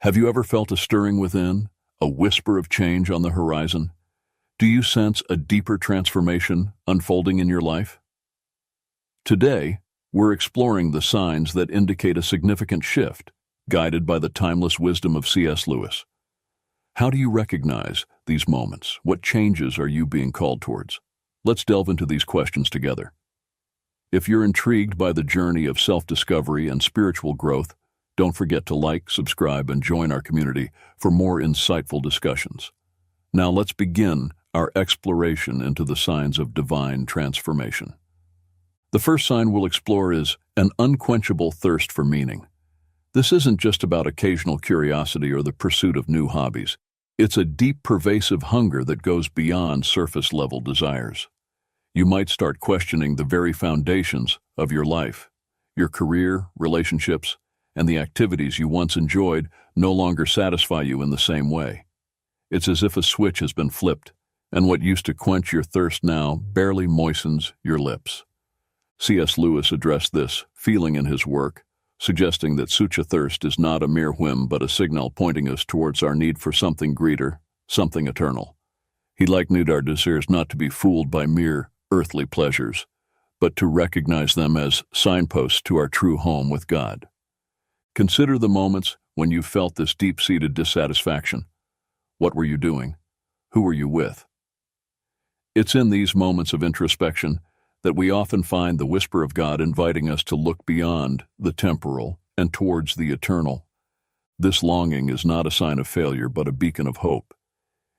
Have you ever felt a stirring within, a whisper of change on the horizon? Do you sense a deeper transformation unfolding in your life? Today, we're exploring the signs that indicate a significant shift, guided by the timeless wisdom of C.S. Lewis. How do you recognize these moments? What changes are you being called towards? Let's delve into these questions together. If you're intrigued by the journey of self-discovery and spiritual growth, don't forget to like, subscribe, and join our community for more insightful discussions. Now let's begin our exploration into the signs of divine transformation. The first sign we'll explore is an unquenchable thirst for meaning. This isn't just about occasional curiosity or the pursuit of new hobbies. It's a deep, pervasive hunger that goes beyond surface-level desires. You might start questioning the very foundations of your life. Your career, relationships, and the activities you once enjoyed no longer satisfy you in the same way. It's as if a switch has been flipped, and what used to quench your thirst now barely moistens your lips. C.S. Lewis addressed this feeling in his work, suggesting that such a thirst is not a mere whim but a signal pointing us towards our need for something greater, something eternal. He likened our desires not to be fooled by mere earthly pleasures, but to recognize them as signposts to our true home with God. Consider the moments when you felt this deep-seated dissatisfaction. What were you doing? Who were you with? It's in these moments of introspection that we often find the whisper of God inviting us to look beyond the temporal and towards the eternal. This longing is not a sign of failure, but a beacon of hope.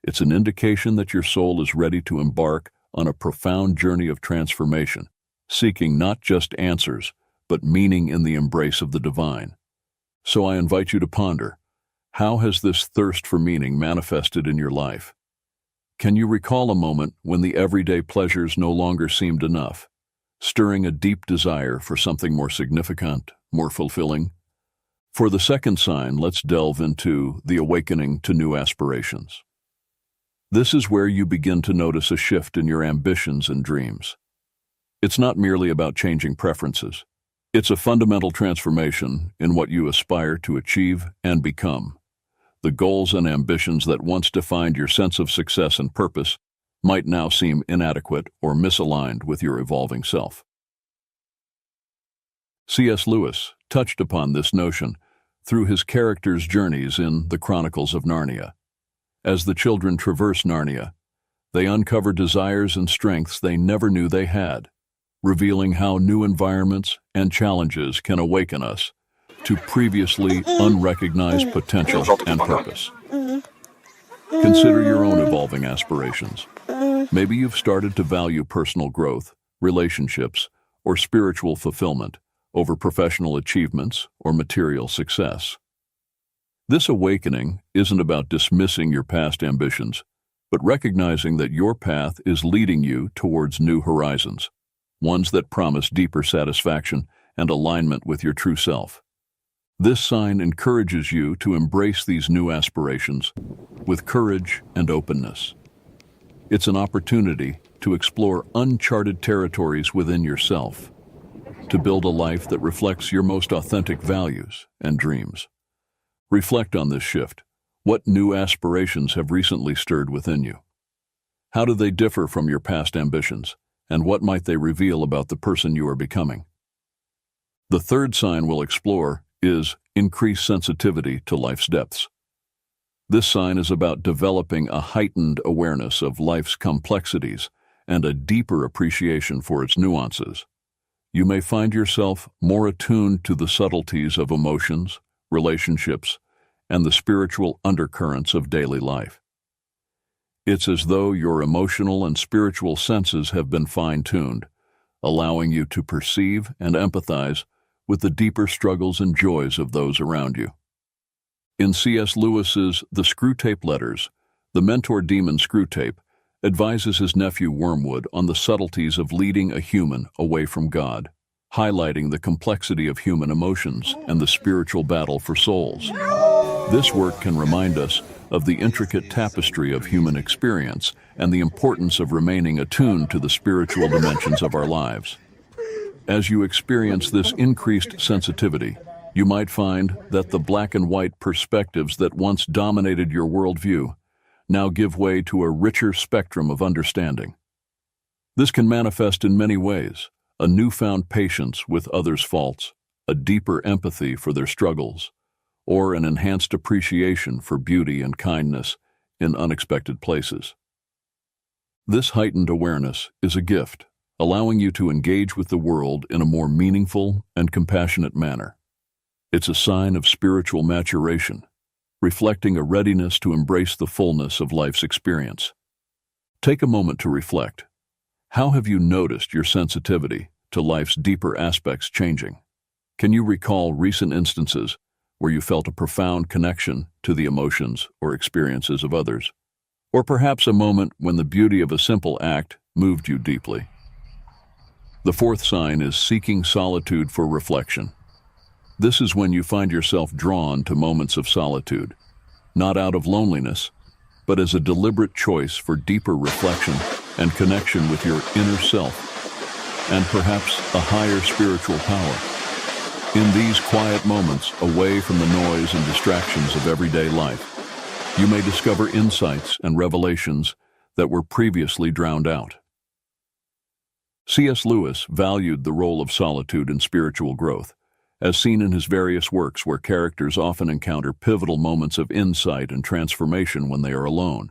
It's an indication that your soul is ready to embark on a profound journey of transformation, seeking not just answers, but meaning in the embrace of the divine. So I invite you to ponder, how has this thirst for meaning manifested in your life? Can you recall a moment when the everyday pleasures no longer seemed enough, stirring a deep desire for something more significant, more fulfilling? For the second sign, let's delve into the awakening to new aspirations. This is where you begin to notice a shift in your ambitions and dreams. It's not merely about changing preferences. It's a fundamental transformation in what you aspire to achieve and become. The goals and ambitions that once defined your sense of success and purpose might now seem inadequate or misaligned with your evolving self. C.S. Lewis touched upon this notion through his characters' journeys in The Chronicles of Narnia. As the children traverse Narnia, they uncover desires and strengths they never knew they had, revealing how new environments and challenges can awaken us to previously unrecognized potential and purpose. Consider your own evolving aspirations. Maybe you've started to value personal growth, relationships, or spiritual fulfillment over professional achievements or material success. This awakening isn't about dismissing your past ambitions, but recognizing that your path is leading you towards new horizons, ones that promise deeper satisfaction and alignment with your true self. This sign encourages you to embrace these new aspirations with courage and openness. It's an opportunity to explore uncharted territories within yourself, to build a life that reflects your most authentic values and dreams. Reflect on this shift. What new aspirations have recently stirred within you? How do they differ from your past ambitions? And what might they reveal about the person you are becoming? The third sign we'll explore is increased sensitivity to life's depths. This sign is about developing a heightened awareness of life's complexities and a deeper appreciation for its nuances. You may find yourself more attuned to the subtleties of emotions, relationships, and the spiritual undercurrents of daily life. It's as though your emotional and spiritual senses have been fine-tuned, allowing you to perceive and empathize with the deeper struggles and joys of those around you. In C.S. Lewis's The Screwtape Letters, the mentor demon Screwtape advises his nephew Wormwood on the subtleties of leading a human away from God, highlighting the complexity of human emotions and the spiritual battle for souls. This work can remind us of the intricate tapestry of human experience and the importance of remaining attuned to the spiritual dimensions of our lives. As you experience this increased sensitivity, You might find that the black and white perspectives that once dominated your worldview now give way to a richer spectrum of understanding. This can manifest in many ways: a newfound patience with others' faults, a deeper empathy for their struggles, or an enhanced appreciation for beauty and kindness in unexpected places. This heightened awareness is a gift, allowing you to engage with the world in a more meaningful and compassionate manner. It's a sign of spiritual maturation, reflecting a readiness to embrace the fullness of life's experience. Take a moment to reflect. How have you noticed your sensitivity to life's deeper aspects changing? Can you recall recent instances where you felt a profound connection to the emotions or experiences of others? Or perhaps a moment when the beauty of a simple act moved you deeply? The fourth sign is seeking solitude for reflection. This is when you find yourself drawn to moments of solitude, not out of loneliness, but as a deliberate choice for deeper reflection and connection with your inner self, and perhaps a higher spiritual power. In these quiet moments, away from the noise and distractions of everyday life, you may discover insights and revelations that were previously drowned out. C.S. Lewis valued the role of solitude in spiritual growth, as seen in his various works where characters often encounter pivotal moments of insight and transformation when they are alone.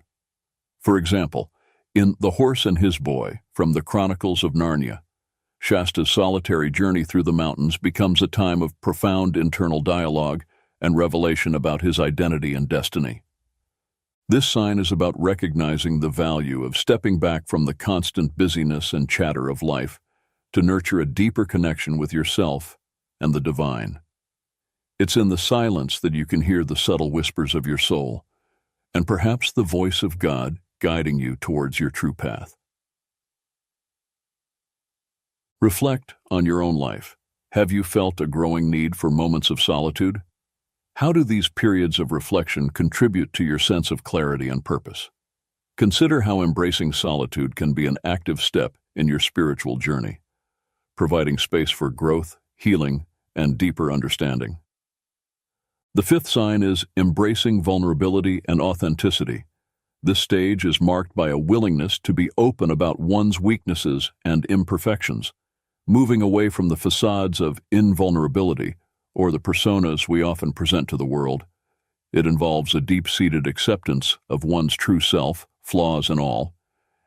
For example, in The Horse and His Boy, from the Chronicles of Narnia, Shasta's solitary journey through the mountains becomes a time of profound internal dialogue and revelation about his identity and destiny. This sign is about recognizing the value of stepping back from the constant busyness and chatter of life to nurture a deeper connection with yourself and the divine. It's in the silence that you can hear the subtle whispers of your soul, and perhaps the voice of God guiding you towards your true path. Reflect on your own life. Have you felt a growing need for moments of solitude? How do these periods of reflection contribute to your sense of clarity and purpose? Consider how embracing solitude can be an active step in your spiritual journey, providing space for growth, healing, and deeper understanding. The fifth sign is embracing vulnerability and authenticity. This stage is marked by a willingness to be open about one's weaknesses and imperfections, moving away from the facades of invulnerability or the personas we often present to the world. It involves a deep-seated acceptance of one's true self, flaws and all,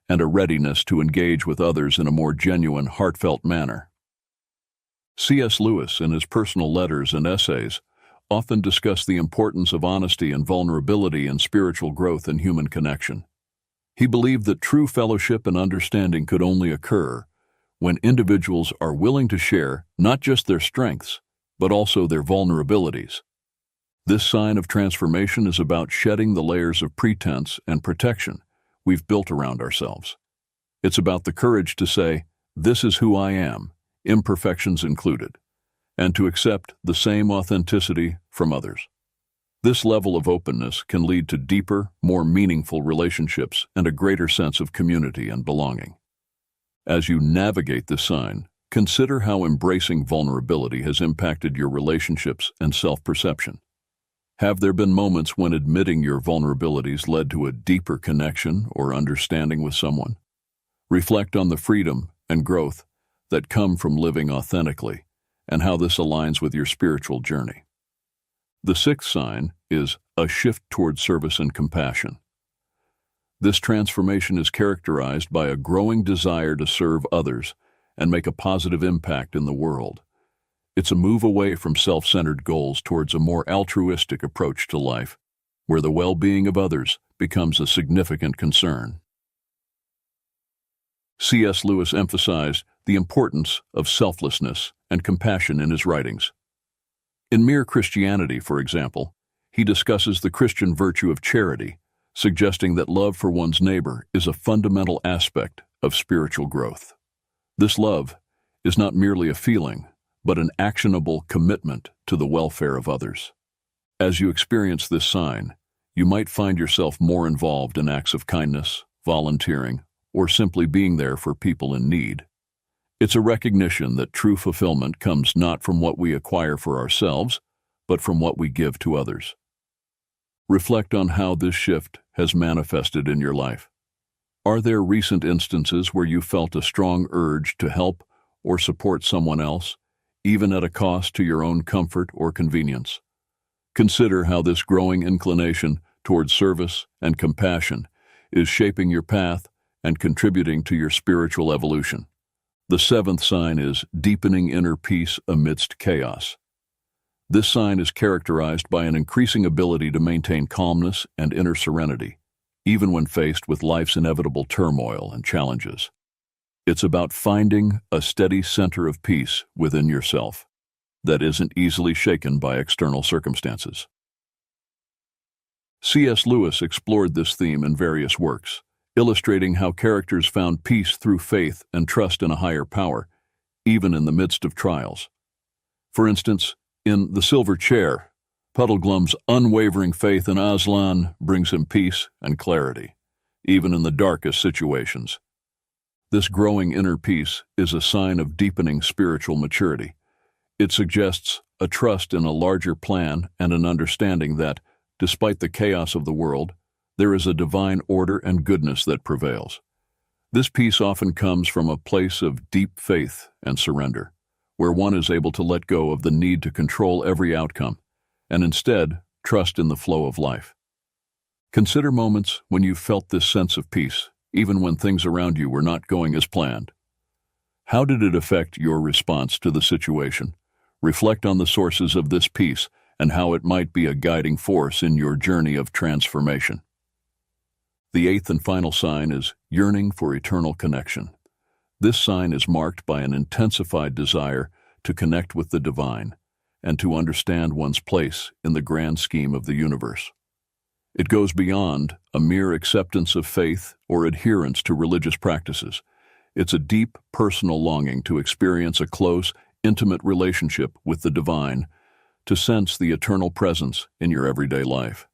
and a readiness to engage with others in a more genuine, heartfelt manner. C.S. Lewis, in his personal letters and essays, often discussed the importance of honesty and vulnerability in spiritual growth and human connection. He believed that true fellowship and understanding could only occur when individuals are willing to share not just their strengths, but also their vulnerabilities. This sign of transformation is about shedding the layers of pretense and protection we've built around ourselves. It's about the courage to say, "This is who I am, imperfections included," and to accept the same authenticity from others. This level of openness can lead to deeper, more meaningful relationships and a greater sense of community and belonging. As you navigate this sign, consider how embracing vulnerability has impacted your relationships and self-perception. Have there been moments when admitting your vulnerabilities led to a deeper connection or understanding with someone? Reflect on the freedom and growth that come from living authentically and how this aligns with your spiritual journey. The sixth sign is a shift toward service and compassion. This transformation is characterized by a growing desire to serve others and make a positive impact in the world. It's a move away from self-centered goals towards a more altruistic approach to life, where the well-being of others becomes a significant concern. C.S. Lewis emphasized the importance of selflessness and compassion in his writings. In Mere Christianity, for example, he discusses the Christian virtue of charity, suggesting that love for one's neighbor is a fundamental aspect of spiritual growth. This love is not merely a feeling, but an actionable commitment to the welfare of others. As you experience this sign, you might find yourself more involved in acts of kindness, volunteering, or simply being there for people in need. It's a recognition that true fulfillment comes not from what we acquire for ourselves, but from what we give to others. Reflect on how this shift has manifested in your life. Are there recent instances where you felt a strong urge to help or support someone else, even at a cost to your own comfort or convenience? Consider how this growing inclination towards service and compassion is shaping your path and contributing to your spiritual evolution. The seventh sign is deepening inner peace amidst chaos. This sign is characterized by an increasing ability to maintain calmness and inner serenity, even when faced with life's inevitable turmoil and challenges. It's about finding a steady center of peace within yourself that isn't easily shaken by external circumstances. C.S. Lewis explored this theme in various works, illustrating how characters found peace through faith and trust in a higher power, even in the midst of trials. For instance, in The Silver Chair, Puddleglum's unwavering faith in Aslan brings him peace and clarity, even in the darkest situations. This growing inner peace is a sign of deepening spiritual maturity. It suggests a trust in a larger plan and an understanding that, despite the chaos of the world, there is a divine order and goodness that prevails. This peace often comes from a place of deep faith and surrender, where one is able to let go of the need to control every outcome and instead trust in the flow of life. Consider moments when you felt this sense of peace, even when things around you were not going as planned. How did it affect your response to the situation? Reflect on the sources of this peace and how it might be a guiding force in your journey of transformation. The eighth and final sign is yearning for eternal connection. This sign is marked by an intensified desire to connect with the divine and to understand one's place in the grand scheme of the universe. It goes beyond a mere acceptance of faith or adherence to religious practices. It's a deep, personal longing to experience a close, intimate relationship with the divine, to sense the eternal presence in your everyday life.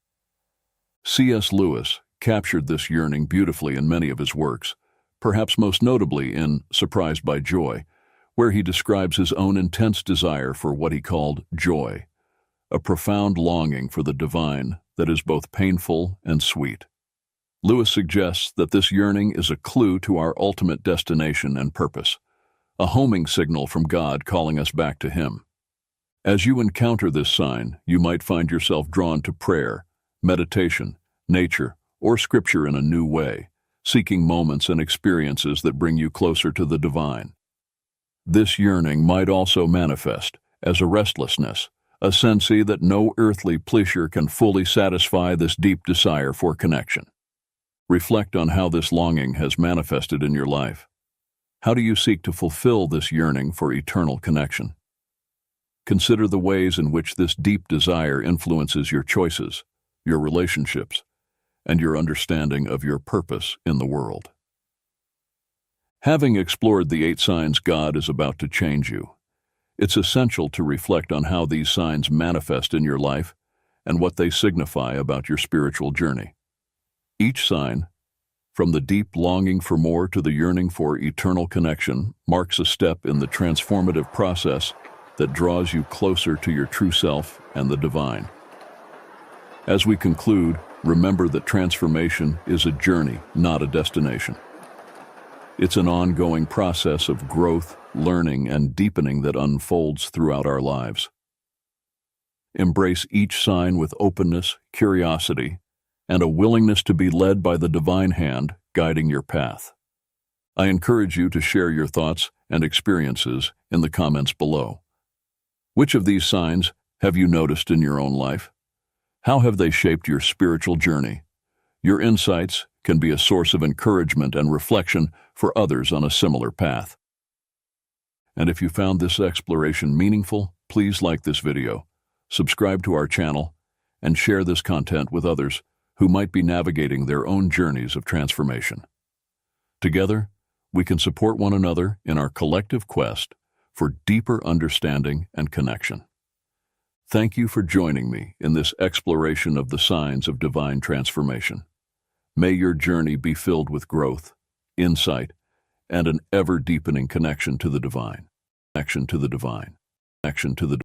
C.S. Lewis captured this yearning beautifully in many of his works, perhaps most notably in Surprised by Joy, where he describes his own intense desire for what he called joy, a profound longing for the divine that is both painful and sweet. Lewis suggests that this yearning is a clue to our ultimate destination and purpose, a homing signal from God calling us back to Him. As you encounter this sign, you might find yourself drawn to prayer, meditation, nature, or Scripture in a new way, seeking moments and experiences that bring you closer to the divine. This yearning might also manifest as a restlessness, a sense that no earthly pleasure can fully satisfy this deep desire for connection. Reflect on how this longing has manifested in your life. How do you seek to fulfill this yearning for eternal connection? Consider the ways in which this deep desire influences your choices, your relationships, and your understanding of your purpose in the world. Having explored the 8 signs God is about to change you, it's essential to reflect on how these signs manifest in your life and what they signify about your spiritual journey. Each sign, from the deep longing for more to the yearning for eternal connection, marks a step in the transformative process that draws you closer to your true self and the divine. As we conclude, remember that transformation is a journey, not a destination. It's an ongoing process of growth, learning, and deepening that unfolds throughout our lives. Embrace each sign with openness, curiosity, and a willingness to be led by the divine hand guiding your path. I encourage you to share your thoughts and experiences in the comments below. Which of these signs have you noticed in your own life? How have they shaped your spiritual journey? Your insights can be a source of encouragement and reflection for others on a similar path. And if you found this exploration meaningful, please like this video, subscribe to our channel, and share this content with others who might be navigating their own journeys of transformation. Together, we can support one another in our collective quest for deeper understanding and connection. Thank you for joining me in this exploration of the signs of divine transformation. May your journey be filled with growth, insight, and an ever-deepening connection to the divine. Connection to the divine. Connection to the